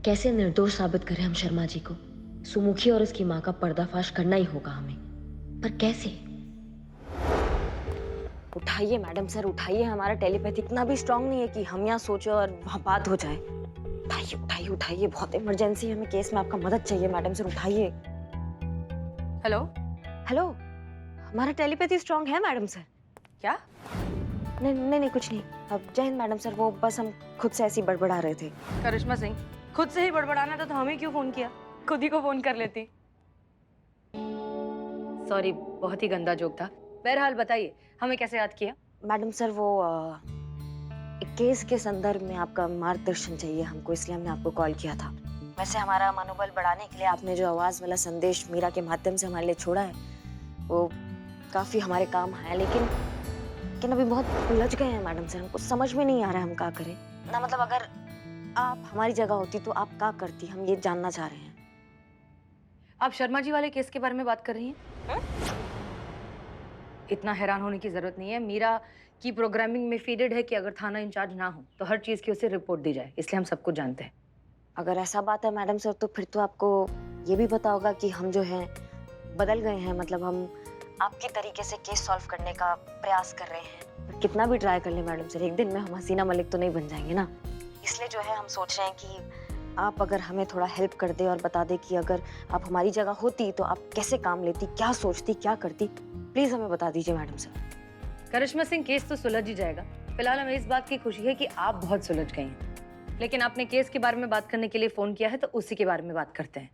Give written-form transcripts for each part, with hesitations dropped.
कैसे निर्दोष साबित करें हम शर्मा जी को? सुमुखी और उसकी माँ का पर्दाफाश करना ही होगा हमें, पर कैसे? उठाइए मैडम सर, उठाइए। हमारा टेलीपैथी इतना भी स्ट्रांग नहीं है कि हम यहाँ सोचे और वहाँ बात हो जाए। उठाइए उठाइए उठाइए, बहुत इमरजेंसी है, हमें केस में आपका मदद चाहिए मैडम सर, उठाइए। हेलो। हेलो, हमारा टेलीपैथी स्ट्रांग है मैडम सर। क्या? नहीं नहीं नहीं, कुछ नहीं। अब जय हिंद मैडम सर, वो बस हम खुद से ऐसे ही बड़बड़ा रहे थे। करिश्मा सिंह, खुद से ही बड़बड़ाना था तो हमें क्यों फोन किया? खुद ही को फोन कर लेती। सॉरी, बहुत ही गंदा जोक था। बहरहाल बताइए, हमें कैसे याद किया? मैडम सर, वो एक केस के संदर्भ में आपका मार्गदर्शन चाहिए हमको, इसलिए हमने आपको कॉल किया था। वैसे हमारा मनोबल बढ़ाने के लिए आपने जो आवाज वाला संदेश मीरा के माध्यम से हमारे लिए छोड़ा है, वो काफी हमारे काम आया, लेकिन अभी बहुत उलझ गए हैं मैडम सर, हमको समझ में नहीं आ रहा है हम क्या करें ना। मतलब अगर आप हमारी जगह होती तो आप क्या करती, हम ये जानना चाह रहे हैं। आप शर्मा जी वाले केस के बारे में बात कर रही हैं? इतना हैरान होने की जरूरत नहीं है। मीरा की प्रोग्रामिंग में फीडेड है कि अगर थाना इंचार्ज ना हो तो हर चीज की उसे रिपोर्ट दी जाए, इसलिए हम सब कुछ जानते हैं। अगर ऐसा बात है मैडम सर, तो फिर तो आपको ये भी पता होगा कि हम जो हैं बदल गए हैं। मतलब हम आपके तरीके से केस सॉल्व करने का प्रयास कर रहे हैं, पर कितना भी ट्राई कर ले मैडम सर, एक दिन में हम हसीना मलिक तो नहीं बन जाएंगे ना। इसलिए जो है हम सोच रहे हैं कि आप अगर हमें थोड़ा हेल्प कर दे और बता दे कि अगर आप हमारी जगह होती तो आप कैसे काम लेती, क्या सोचती, क्या करती। प्लीज हमें बता दीजिए मैडम सर। करिश्मा सिंह, केस तो सुलझ ही जाएगा। फिलहाल हमें इस बात की खुशी है कि आप बहुत सुलझ गई हैं, लेकिन आपने केस के बारे में बात करने के लिए फोन किया है तो उसी के बारे में बात करते हैं।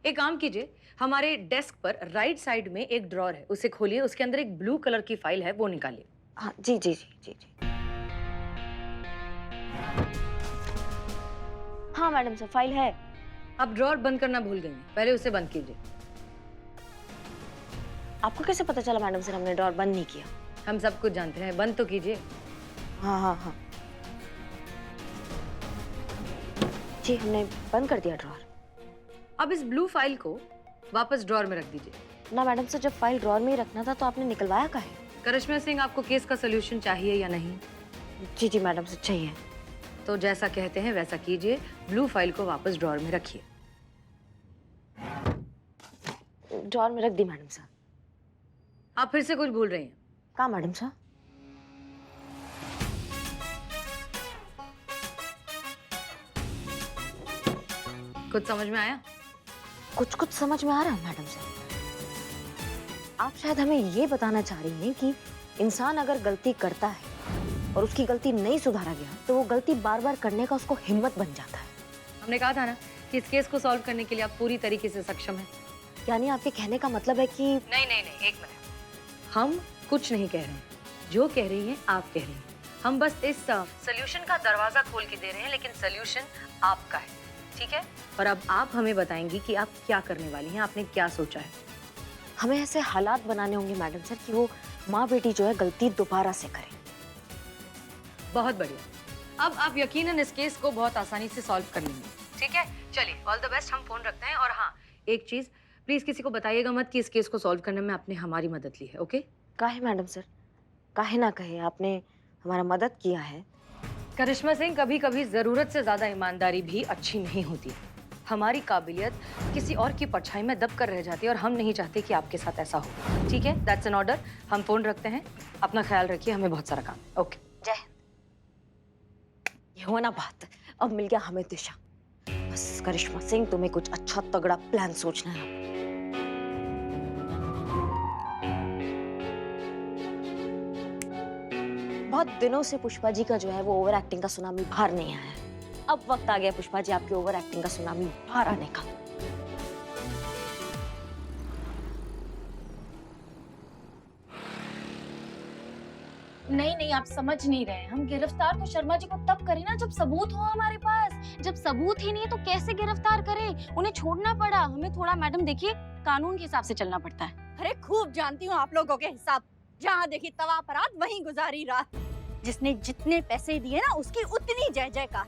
एक काम कीजिए, हमारे डेस्क पर राइट साइड में एक ड्रॉर है, उसे खोलिए, उसके अंदर एक ब्लू कलर की फाइल है, वो निकालिए। हाँ जी जी जी जी जी। हाँ मैडम सर, फाइल है। आप ड्रॉर बंद करना भूल गई हैं, पहले उसे बंद कीजिए। आपको कैसे पता चला मैडम सर हमने ड्रॉर बंद नहीं किया? हम सब कुछ जानते हैं, बंद तो कीजिए। हाँ हाँ हाँ जी, हमने बंद कर दिया ड्रॉर। अब इस ब्लू फाइल को वापस ड्रॉर में रख दीजिए। ना मैडम सर, जब फाइल ड्रॉर में ही रखना था तो आपने निकलवाया काहे? करिश्मा सिंह, आपको केस का सोल्यूशन चाहिए या नहीं? जी जी मैडम सर, चाहिए। तो जैसा कहते हैं वैसा कीजिए, ब्लू फाइल को वापस ड्रॉर में रखिए। ड्रॉर में रख दी मैडम सर। आप फिर से कुछ भूल रही हैं। कहाँ मैडम सर? कुछ समझ में आया? कुछ कुछ समझ में आ रहा है मैडम सर। आप शायद हमें ये बताना चाह रही हैं कि इंसान अगर गलती करता है और उसकी गलती नहीं सुधारा गया तो वो गलती बार बार करने का उसको हिम्मत बन जाता है। हमने कहा था ना कि इस केस को सॉल्व करने के लिए आप पूरी तरीके से सक्षम हैं। यानी आपके कहने का मतलब है कि नहीं नहीं नहीं, एक मिनट। हम कुछ नहीं कह रहे हैं, जो कह रही हैं आप कह रही हैं। हम बस इस सोल्यूशन का दरवाजा खोल के दे रहे हैं, लेकिन सोल्यूशन आपका है, ठीक है? और अब आप हमें बताएंगी कि आप क्या करने वाली हैं, आपने क्या सोचा है। हमें ऐसे हालात बनाने होंगे मैडम सर कि वो माँ बेटी जो है गलती दोबारा से करें। बहुत बढ़िया। अब आप यकीनन इस केस को बहुत आसानी से सॉल्व कर लेंगे, ठीक है? चलिए, ऑल द बेस्ट। हम फोन रखते हैं। और हाँ, एक चीज, प्लीज किसी को बताइएगा मत कि इस केस को सॉल्व करने में आपने हमारी मदद ली है, ओके? काहे मैडम सर, काहे ना कहे, आपने हमारा मदद किया है। करिश्मा सिंह, कभी कभी जरूरत से ज्यादा ईमानदारी भी अच्छी नहीं होती। हमारी काबिलियत किसी और की परछाई में दब कर रह जाती है और हम नहीं चाहते कि आपके साथ ऐसा हो, ठीक है? That's an order. हम फोन रखते हैं, अपना ख्याल रखिए, हमें बहुत सारा काम है। ओके, जय हिंद। ये हुआ ना बात, अब मिल गया हमें दिशा। बस करिश्मा सिंह, तुम्हें कुछ अच्छा तगड़ा प्लान सोचना है। बहुत दिनों से पुष्पा जी का जो है वो ओवर एक्टिंग का सुनामी बाहर नहीं आया है। अब वक्त आ गया पुष्पा जी आपके ओवर एक्टिंग का सुनामी बाहर आने का। नहीं नहीं, आप समझ नहीं रहे। हम गिरफ्तार तो शर्मा जी को तब करें ना जब सबूत हो हमारे पास। जब सबूत ही नहीं है तो कैसे गिरफ्तार करें? उन्हें छोड़ना पड़ा हमें। थोड़ा मैडम देखिए, कानून के हिसाब से चलना पड़ता है। अरे खूब जानती हूँ आप लोगों के हिसाब। जहाँ देखी तवा परात वहीं गुजारी रात। जिसने जितने पैसे दिए ना उसकी उतनी जय जयकार।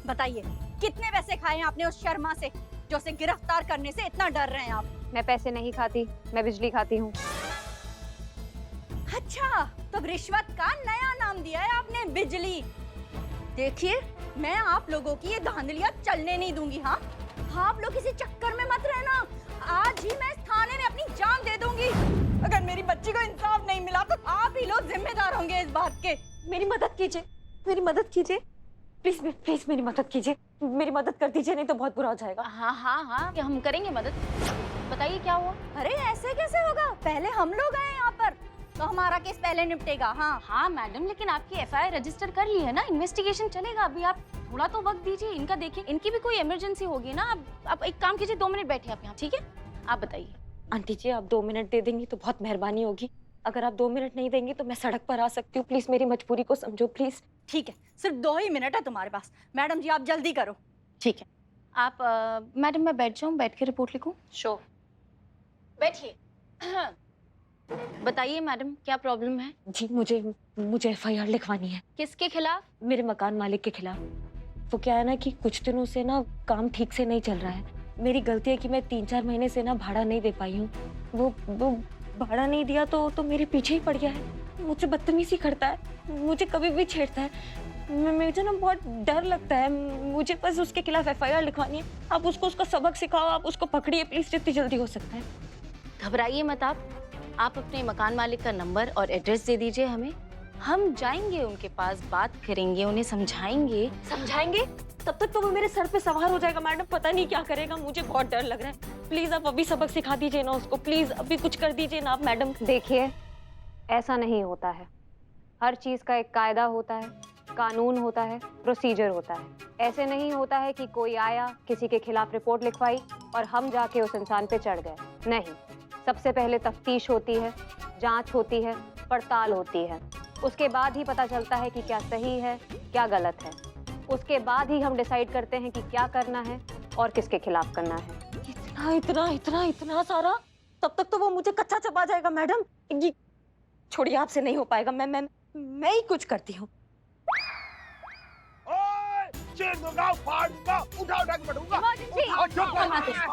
बताइए कितने पैसे खाए हैं आपने उस शर्मा से जो उसे गिरफ्तार करने से इतना डर रहे हैं आप? मैं पैसे नहीं खाती, मैं बिजली खाती हूँ। अच्छा, तो रिश्वत का नया नाम दिया है आपने, बिजली। देखिए, मैं आप लोगों की ये धांधलियां चलने नहीं दूंगी। हाँ, आप लोग किसी चक्कर में मत रहना। आज ही मैं इस थाने में अपनी जान दे दूंगी। अगर मेरी बच्ची को इंसाफ नहीं मिला तो आप ही लोग जिम्मेदार होंगे इस बात के। मेरी मदद कीजिए, मेरी मदद कीजिए, प्लीज प्लीज मेरी मदद कीजिए, मेरी मदद कर दीजिए, नहीं तो बहुत बुरा हो जाएगा। हाँ हाँ हाँ, हम करेंगे मदद। बताइए क्या हुआ? अरे ऐसे कैसे होगा? पहले हम लोग आए यहाँ पर तो हमारा केस पहले निपटेगा। हाँ हाँ मैडम, लेकिन आपकी एफआईआर रजिस्टर कर ली है ना, इन्वेस्टिगेशन चलेगा। अभी आप थोड़ा तो वक्त दीजिए, इनका देखिए, इनकी भी कोई इमरजेंसी होगी ना। आप एक काम कीजिए, 2 मिनट बैठिए आप यहाँ, ठीक है? आप बताइए। आंटी जी, आप 2 मिनट दे देंगी तो बहुत मेहरबानी होगी। अगर आप 2 मिनट नहीं देंगी तो मैं सड़क पर आ सकती हूँ। प्लीज मेरी मजबूरी को समझो, प्लीज। ठीक है, सिर्फ 2 ही मिनट है तुम्हारे पास। मैडम जी आप जल्दी करो। ठीक है। आप मैडम मैं बैठ जाऊँ, बैठ के रिपोर्ट लिखूँ? श्योर। बैठिए। बताइए मैडम, क्या प्रॉब्लम है? जी, मुझे एफआईआर लिखवानी है। किसके खिलाफ? मेरे मकान मालिक के खिलाफ। वो क्या है ना कि कुछ दिनों से ना काम ठीक से नहीं चल रहा है। मेरी गलती है कि मैं 3-4 महीने से ना भाड़ा नहीं दे पाई हूँ। वो भाड़ा नहीं दिया तो मेरे पीछे ही पड़ गया है। मुझसे बदतमीजी करता है, मुझे कभी भी छेड़ता है। मुझे ना बहुत डर लगता है। मुझे बस उसके खिलाफ एफआईआर लिखवानी है। आप उसको उसका सबक सिखाओ, आप उसको पकड़िए प्लीज, जितनी जल्दी हो सकता है। घबराइए मत आप अपने मकान मालिक का नंबर और एड्रेस दे दीजिए हमें। हम जाएंगे उनके पास, बात करेंगे, उन्हें समझाएंगे। समझाएंगे? तब तक तो वो मेरे सर पे सवार हो जाएगा मैडम, पता नहीं क्या करेगा। मुझे बहुत डर लग रहा है। प्लीज आप अभी सबक सिखा दीजिए ना उसको, प्लीज अभी कुछ कर दीजिए ना आप मैडम। देखिए, ऐसा नहीं होता है। हर चीज का एक कायदा होता है, कानून होता है, प्रोसीजर होता है। ऐसे नहीं होता है कि कोई आया, किसी के खिलाफ रिपोर्ट लिखवाई और हम जाके उस इंसान पे चढ़ गए। नहीं, सबसे पहले तफ्तीश होती है, जांच होती है, पड़ताल होती है। उसके बाद ही पता चलता है कि क्या सही है, क्या गलत है। उसके बाद ही हम डिसाइड करते हैं कि क्या करना है और किसके खिलाफ करना है। इतना सारा? तब तक तो वो मुझे कच्चा चबा जाएगा मैडम। ये छोड़िए, आपसे नहीं हो पाएगा। मैं ही कुछ करती हूँ।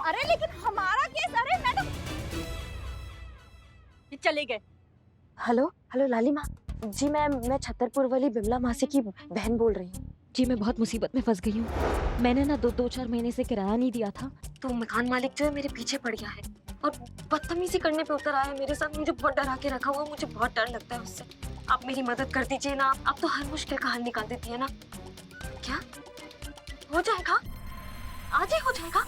अरे लेकिन हमारा केस। अरे मैडम, ये चले गए। हेलो लालिमा जी, मैं छतरपुर वाली बिमला मासी की बहन बोल रही हूँ। जी, मैं बहुत मुसीबत में फंस गई हूँ। मैंने ना 2-4 महीने से किराया नहीं दिया था, तो मकान मालिक जो है मेरे पीछे पड़ गया है और बदतमीजी करने पे उतर आया है मेरे साथ। मुझे बहुत डरा के रखा हुआ, मुझे बहुत डर लगता है उससे। आप मेरी मदद कर दीजिए ना। आप तो हर मुश्किल का हल निकाल देती है ना। क्या हो जाएगा? आज ही हो जाएगा?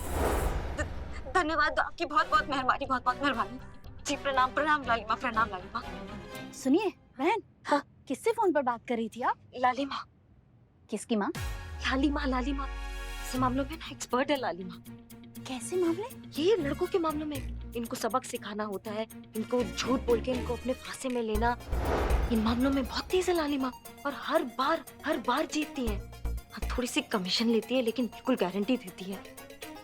धन्यवाद, आपकी बहुत बहुत मेहरबानी, बहुत बहुत मेहरबानी जी। प्रणाम लालिमा, प्रणाम लालिमा। सुनिए बहन, हाँ? किससे फोन पर बात कर रही थी आप? लालिमा। किसकी माँ? लालिमा इस मामलों में ना एक्सपर्ट है लालिमा। कैसे मामले? ये लड़कों के मामलों में इनको सबक सिखाना होता है, इनको झूठ बोल के इनको अपने फांसे में लेना। इन मामलों में बहुत तेज है लालिमा और हर बार जीतती है। हाँ, थोड़ी सी कमीशन लेती है लेकिन बिल्कुल गारंटी देती है।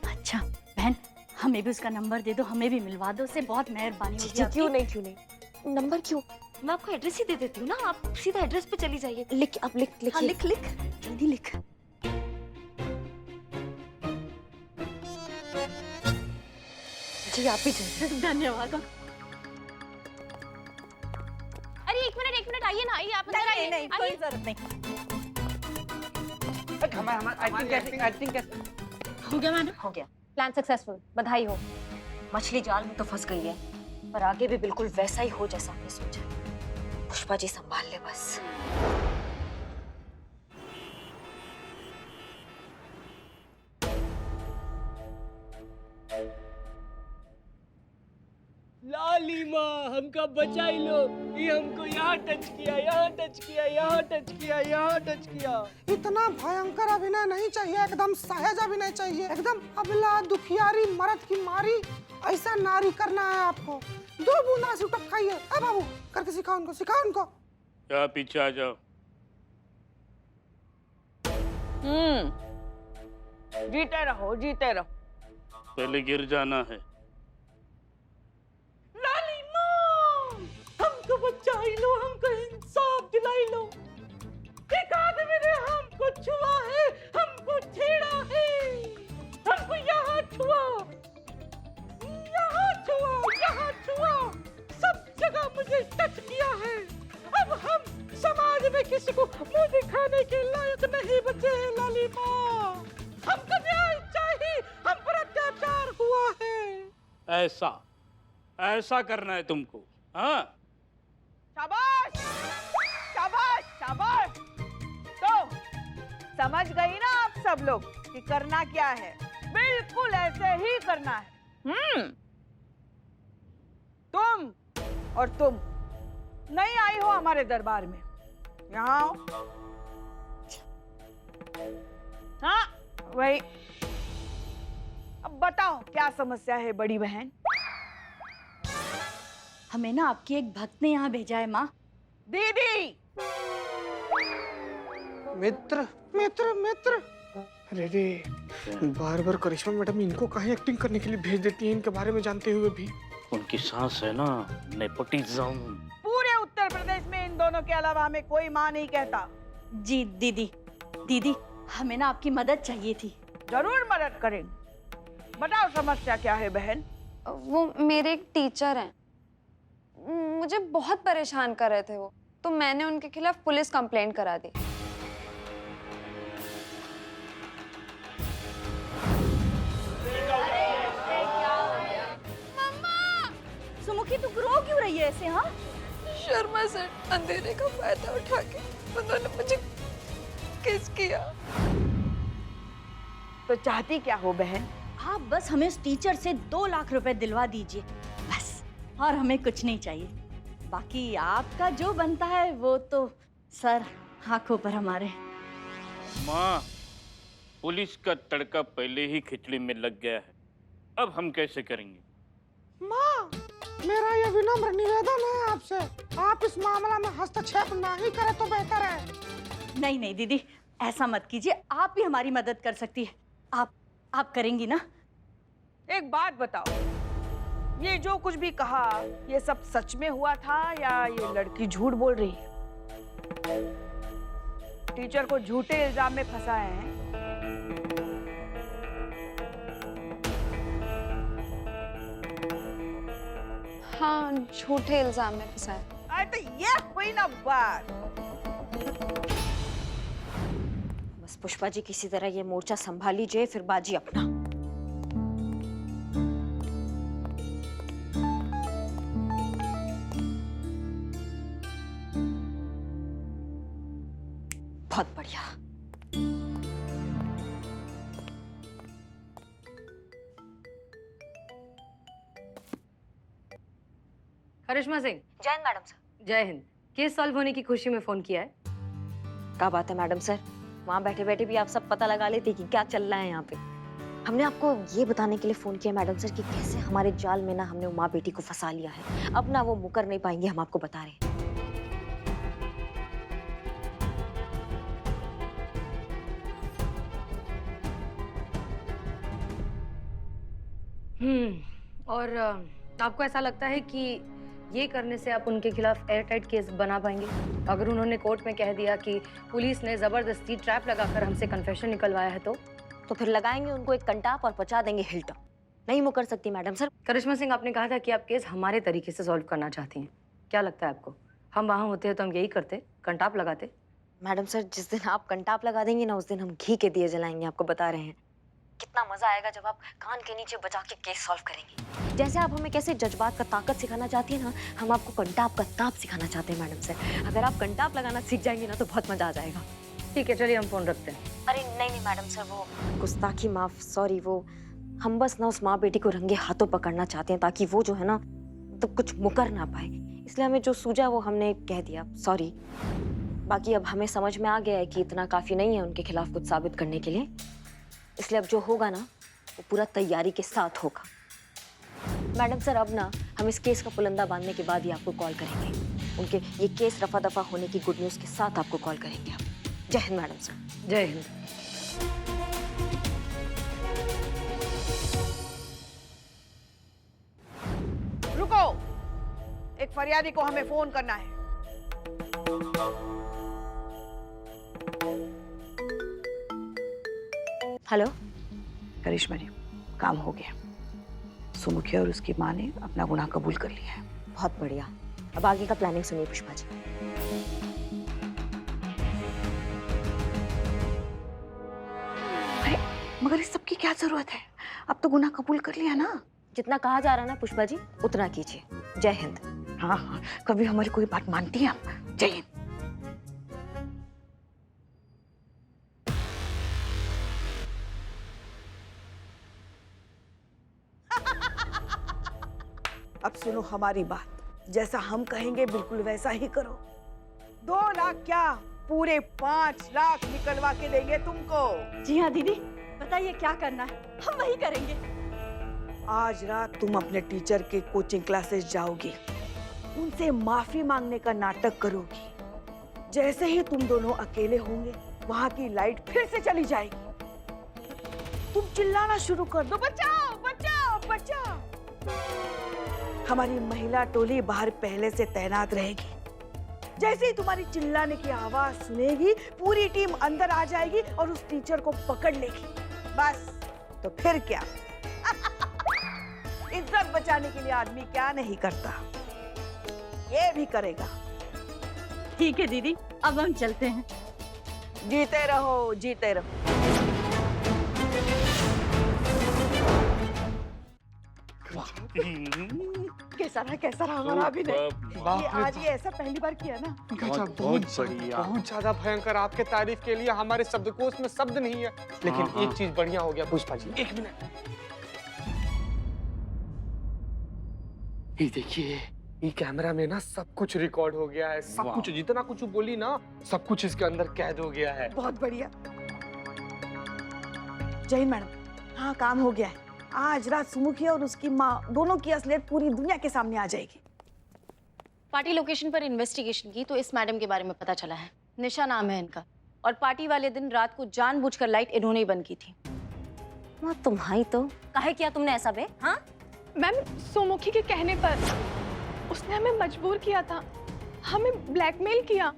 अच्छा बहन, हमें भी उसका नंबर दे दो, हमें भी मिलवा दो, उससे बहुत मेहरबानी होगी आपकी। क्यों नहीं, नंबर क्यों? मैं आपको एड्रेस ही दे देती हूँ ना, आप सीधा एड्रेस पे चली जाइए। लिख हाँ, लिख जल्दी लिख। जी, आप भी जाइए। धन्यवाद। अरे एक मिनट आइए ना, आइए आप अंदर आइए। नहीं, कोई आइए। जरूरत नहीं। हो गया मैडम? हो गया। प्लान सक्सेसफुल, बधाई हो। मछली जाल में तो फंस गई है, पर आगे भी बिल्कुल वैसा ही हो जैसा हमने सोचा। पुष्पा जी संभाल ले बस। लालिमा, हमका बचाई लो। ये हमको यहाँ टच किया, यहाँ टच किया, यहाँ टच किया, यहाँ टच किया। इतना भयंकर अभिनय नहीं चाहिए, एकदम सहज अभिनय चाहिए, एकदम अबला दुखियारी मर्द की मारी। ऐसा नारी करना है आपको। 2 बूंद आंसू टप खाइए। ए बाबू, करके सिखाओ उनको। क्या पीछे आ जाओ। जीते रहो। पहले गिर जाना है। लालिमा, हमको बचाई लो, हमको इंसाफ दिलाई लो। एक आदमी ने हमको छुआ है, हमको छेड़ा है, हमको यहाँ छुआ, सब जगह मुझे टच किया है। अब ऐसा ऐसा करना है तुमको, हाँ? शाबाश शाबाश शाबाश। तो समझ गई ना आप सब लोग कि करना क्या है? बिल्कुल ऐसे ही करना है। तुम और तुम नहीं आई हो हमारे दरबार में, यहाँ आओ। हाँ वही। अब बताओ क्या समस्या है बड़ी बहन? हमें ना आपकी एक भक्त ने यहाँ भेजा है माँ। दीदी मित्र मित्र मित्र। अरे रे, बार बार करिश्मा मैडम इनको काहे एक्टिंग करने के लिए भेज देती हैं, इनके बारे में जानते हुए भी। उनकी सांस है ना नेपोटिज्म। पूरे उत्तर प्रदेश में इन दोनों के अलावा हमें कोई माँ नहीं कहता। जी दीदी, दीदी हमें ना आपकी मदद चाहिए थी। जरूर मदद करेंगे। बताओ समस्या क्या है बहन? वो मेरे एक टीचर हैं, मुझे बहुत परेशान कर रहे थे वो, तो मैंने उनके खिलाफ पुलिस कंप्लेंट करा दी। सुमुखी तू रो क्यों रही है ऐसे? हाँ शर्मा सर अंधेरे का फायदा उठा के उन्होंने मुझे किस किया। तो चाहती क्या हो बहन? आप बस हमें उस टीचर से 2 लाख रुपए दिलवा दीजिए बस, और हमें कुछ नहीं चाहिए। बाकी आपका जो बनता है वो तो सर आंखों पर हमारे। माँ, पुलिस का तड़का पहले ही खिचड़ी में लग गया है, अब हम कैसे करेंगे? माँ, मेरा ये विनम्र निवेदन है आपसे, आप इस मामला में हस्तक्षेप ना ही करें तो बेहतर है। नहीं नहीं दीदी, ऐसा मत कीजिए, आप भी हमारी मदद कर सकती है। आप करेंगी ना? एक बात बताओ, ये जो कुछ भी कहा ये सब सच में हुआ था या ये लड़की झूठ बोल रही है? टीचर को झूठे इल्जाम में फंसाए हैं। हाँ, झूठे इल्जाम में फंसाया। अरे तो ये हुई ना बात। बस पुष्पा जी किसी तरह ये मोर्चा संभाल लीजिए, फिर बाजी अपना। बहुत बढ़िया। करिश्मा सिंह। जय हिंद मैडम सर। जय हिंद। केस सॉल्व होने की खुशी में फोन किया है। क्या बात है मैडम सर, वहाँ बैठे बैठे भी आप सब पता लगा लेते कि क्या चल रहा है यहाँ पे। हमने आपको ये बताने के लिए फोन किया मैडम सर कि कैसे हमारे जाल में ना हमने माँ बेटी को फंसा लिया है। अब ना वो मुकर नहीं पाएंगे, हम आपको बता रहे हैं। और आपको ऐसा लगता है कि ये करने से आप उनके खिलाफ एयर टाइट केस बना पाएंगे? अगर उन्होंने कोर्ट में कह दिया कि पुलिस ने जबरदस्ती ट्रैप लगाकर हमसे कन्फेशन निकलवाया है तो फिर लगाएंगे उनको एक कंटाप और पचा देंगे हिल्टा। नहीं मुकर सकती मैडम सर। करिश्मा सिंह, आपने कहा था कि आप केस हमारे तरीके से सॉल्व करना चाहती हैं। क्या लगता है आपको, हम वहाँ होते हैं तो हम यही करते, कंटाप लगाते? मैडम सर, जिस दिन आप कंटाप लगा देंगी ना उस दिन हम घी के दिए जलाएंगे, आपको बता रहे हैं। कितना मजा आएगा जब आप कान के नीचे बजा के केस सॉल्व करेंगे। जैसे आप हमें कैसे जज्बात का ताकत सिखाना चाहती है ना, हम आपको कंटाप का ताप सिखाना चाहते हैं मैडम सर। अगर आप कंटाप लगाना सीख जाएंगे ना तो बहुत मजा आ जाएगा। ठीक है, चलिए हम फोन रखते हैं। अरे नहीं नहीं मैडम सर, वो गुस्ताखी माफ, सॉरी। वो हम बस ना उस माँ बेटी को रंगे हाथों पकड़ना चाहते हैं ताकि वो जो है ना तो कुछ मुकर ना पाए, इसलिए हमें जो सूझा वो हमने कह दिया, सॉरी। बाकी अब हमें समझ में आ गया है कि इतना काफी नहीं है उनके खिलाफ कुछ साबित करने के लिए, इसलिए अब जो होगा ना वो पूरा तैयारी के साथ होगा। मैडम सर, अब ना हम इस केस का पुलंदा बांधने के बाद ही आपको कॉल करेंगे। उनके ये केस रफा दफा होने की गुड न्यूज़ के साथ आपको कॉल करेंगे हम। जय हिंद मैडम सर। जय हिंद। रुको, एक फरियादी को हमें फोन करना है। हेलो करिश्मा जी, काम हो गया। सुमुखी और उसकी माँ ने अपना गुनाह कबूल कर लिया है। बहुत बढ़िया। अब आगे का प्लानिंग सुनिए पुष्पा जी। अरे मगर इस सब की क्या जरूरत है? अब तो गुनाह कबूल कर लिया ना। जितना कहा जा रहा है ना पुष्पा जी, उतना कीजिए। जय हिंद। हाँ हाँ, कभी हमारी कोई बात मानती हैं आप? जय हिंद। अब सुनो हमारी बात, जैसा हम कहेंगे बिल्कुल वैसा ही करो। 2 लाख क्या, पूरे 5 लाख निकलवा के देंगे तुमको। जी हाँ दीदी, बताइए क्या करना है, हम वही करेंगे। आज रात तुम अपने टीचर के कोचिंग क्लासेस जाओगी, उनसे माफी मांगने का नाटक करोगी। जैसे ही तुम दोनों अकेले होंगे, वहां की लाइट फिर से चली जाएगी। तुम चिल्लाना शुरू कर दो, बचाओ बचाओ बचाओ। हमारी महिला टोली बाहर पहले से तैनात रहेगी। जैसे ही तुम्हारी चिल्लाने की आवाज सुनेगी, पूरी टीम अंदर आ जाएगी और उस टीचर को पकड़ लेगी। बस, तो फिर क्या? इज्जत बचाने के लिए आदमी क्या नहीं करता, ये भी करेगा। ठीक है दीदी, अब हम चलते हैं। जीते रहो, जीते रहो। कैसा रहा हमारा अभिनय? ये आज ये ऐसा पहली बार किया ना। बहुत बढ़िया, बहुत ज्यादा भयंकर। आपके तारीफ के लिए हमारे शब्दकोश में शब्द नहीं है। लेकिन एक चीज बढ़िया हो गया पुष्पा जी। 1 मिनट, ये देखिए, ये कैमरा में ना सब कुछ रिकॉर्ड हो गया है। सब कुछ, जितना कुछ बोली ना, सब कुछ इसके अंदर कैद हो गया है। बहुत बढ़िया। जय मैडम, हाँ काम हो गया है। आज रात सुमुखी और उसकी माँ दोनों की असलियत पूरी दुनिया के सामने आ जाएगी। पार्टी लोकेशन पर इन्वेस्टिगेशन की तो इस मैडम के बारे में पता चला है। निशा नाम है इनका, और पार्टी वाले दिन रात को जानबूझकर लाइट इन्होंने ही बंद की थी। माँ तुम्हारी तो काहे किया तुमने ऐसा बे? हाँ मैम, सोमुखी के कहने पर उसने हमें मजबूर किया था, हमें ब्लैकमेल किया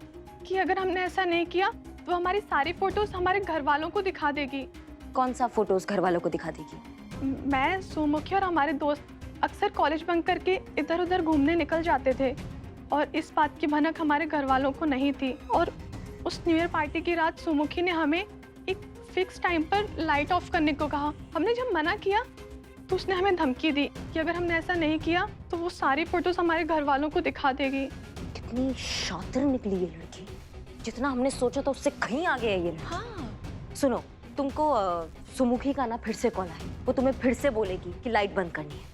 कि अगर हमने ऐसा नहीं किया तो हमारी सारी फोटोज हमारे घर वालों को दिखा देगी। कौन सा फोटोज घर वालों को दिखा देगी? मैं, सोमुखी और हमारे दोस्त अक्सर कॉलेज बंक करके इधर उधर घूमने निकल जाते थे, और इस बात की भनक हमारे घर वालों को नहीं थी। और उस न्यू ईयर पार्टी की रात सोमुखी ने हमें एक फिक्स टाइम पर लाइट ऑफ करने को कहा। हमने जब मना किया तो उसने हमें धमकी दी कि अगर हमने ऐसा नहीं किया तो वो सारी फोटोज हमारे घर वालों को दिखा देगी। कितनी शातिर निकली ये लड़की, जितना हमने सोचा था उससे कहीं आगे है ये लड़की। हाँ। सुनो, तुमको सुमुखी का ना फिर से कॉल आए, वो तुम्हें फिर से बोलेगी कि लाइट बंद करनी है।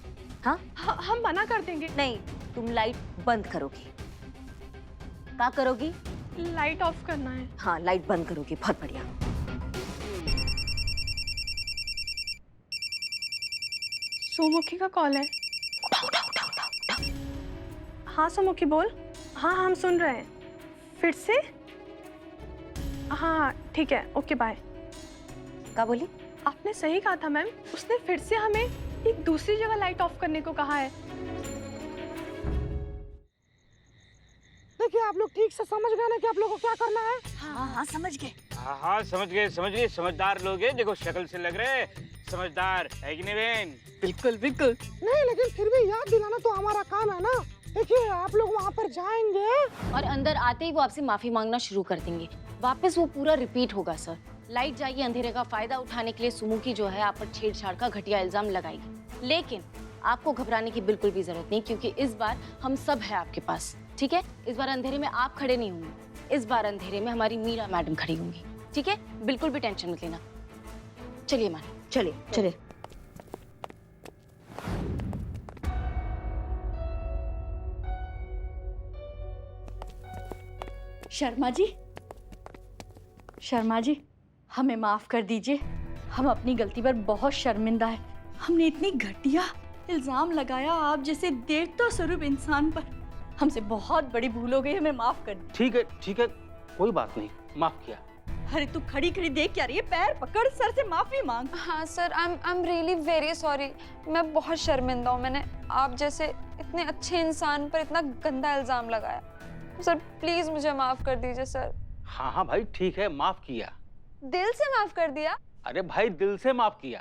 हाँ, हम मना कर देंगे। नहीं, तुम लाइट बंद करोगी। क्या करोगी? लाइट ऑफ करना है। हाँ, लाइट बंद करोगी। बहुत बढ़िया। सोमुखी का कॉल है। हाँ सोमुखी बोल। हाँ हम सुन रहे हैं। फिर से? हाँ ठीक है, ओके बाय। क्या बोली? आपने सही कहा था मैम, उसने फिर से हमें एक दूसरी जगह लाइट ऑफ करने को कहा है। देखिए, आप लोग ठीक से समझ गए ना कि आप लोगों को क्या करना है? हाँ समझ गए। हाँ समझ गए समझदार लोग हैं। देखो शक्ल से लग रहे समझदार है कि नहीं बहन? बिल्कुल बिल्कुल। नहीं, लेकिन फिर भी याद दिलाना तो हमारा काम है ना। देखिए, आप लोग वहाँ पर जाएंगे और अंदर आते ही वो आपसे माफी मांगना शुरू कर देंगे। वापस वो पूरा रिपीट होगा सर। लाइट जाएगी, अंधेरे का फायदा उठाने के लिए सुमुखी जो है आप पर छेड़छाड़ का घटिया इल्जाम लगाएगी। लेकिन आपको घबराने की बिल्कुल भी जरूरत नहीं, क्योंकि इस बार हम सब है आपके पास। ठीक है? इस बार अंधेरे में आप खड़े नहीं होंगे, इस बार अंधेरे में हमारी मीरा मैडम खड़ी होंगी। ठीक है? बिल्कुल भी टेंशन मत लेना। चलिए मैडम, चलिए चलिए। शर्मा जी, हमें माफ कर दीजिए। हम अपनी गलती पर बहुत शर्मिंदा है। हमने इतनी घटिया इल्जाम लगाया आप जैसे देवता स्वरूप इंसान पर। हमसे बहुत बड़ी भूल हो गई, हमें माफ कर दीजिए। ठीक है, कोई बात नहीं, माफ किया। अरे तू खड़ी खड़ी देख क्या रही है? पैर पकड़, सर से माफी मांग। हाँ sir, I am really very sorry. मैं बहुत शर्मिंदा हूँ, मैंने आप जैसे इतने अच्छे इंसान पर इतना गंदा इल्जाम लगाया। सर प्लीज मुझे माफ कर दीजिए सर। हाँ भाई ठीक है, माफ किया। दिल से माफ कर दिया? अरे भाई दिल से माफ किया।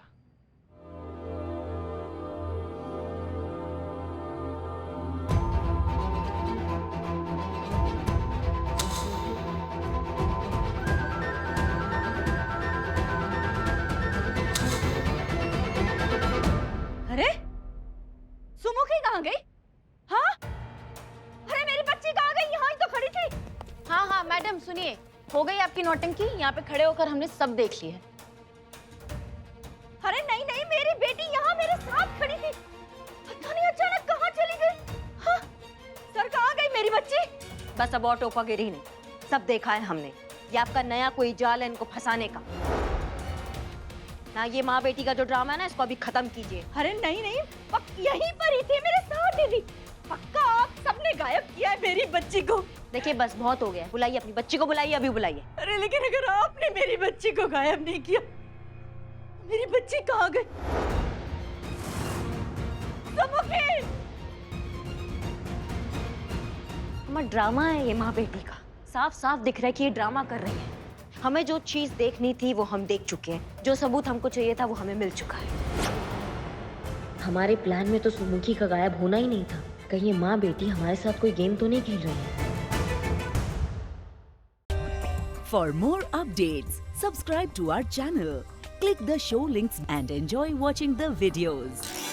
अरे कहाँ गई? हाँ? अरे मेरी बच्ची कहाँ गई? यहाँ ही तो खड़ी थी। हाँ हाँ मैडम सुनिए, हो गई आपकी नौटंकी। यहाँ पे खड़े होकर हमने सब देख लिया है। अरे नहीं नहीं, मेरी बेटी यहाँ मेरे साथ खड़ी थी। पता नहीं अचानक कहाँ चली गई। हाँ? सर कहाँ गई मेरी बच्ची? बस अब और टोपागिरी नहीं, सब देखा है हमने। ये आपका नया कोई जाल है इनको फंसाने का। ना ये माँ बेटी का जो ड्रामा है ना, इसको अभी खत्म कीजिए। अरे नहीं नहीं, यहीं पर ही थी, मेरे साथ ही थी। पक्का आप सबने गायब किया है मेरी बच्ची को। देखिए बस बहुत हो गया, बुलाइए अपनी बच्ची को, बुलाइए, अभी बुलाइए। अरे लेकिन अगर आपने मेरी बच्ची को गायब नहीं किया, मेरी बच्ची कहाँ गई? ड्रामा है ये माँ बेटी का, साफ साफ दिख रहा है कि ये ड्रामा कर रही है। हमें जो चीज देखनी थी वो हम देख चुके हैं, जो सबूत हमको चाहिए था वो हमें मिल चुका है। हमारे प्लान में तो सुमुखी का गायब होना ही नहीं था। कहीं ये माँ बेटी हमारे साथ कोई गेम तो नहीं खेल रही है। For more updates, subscribe to our channel, click the show links and enjoy watching the videos.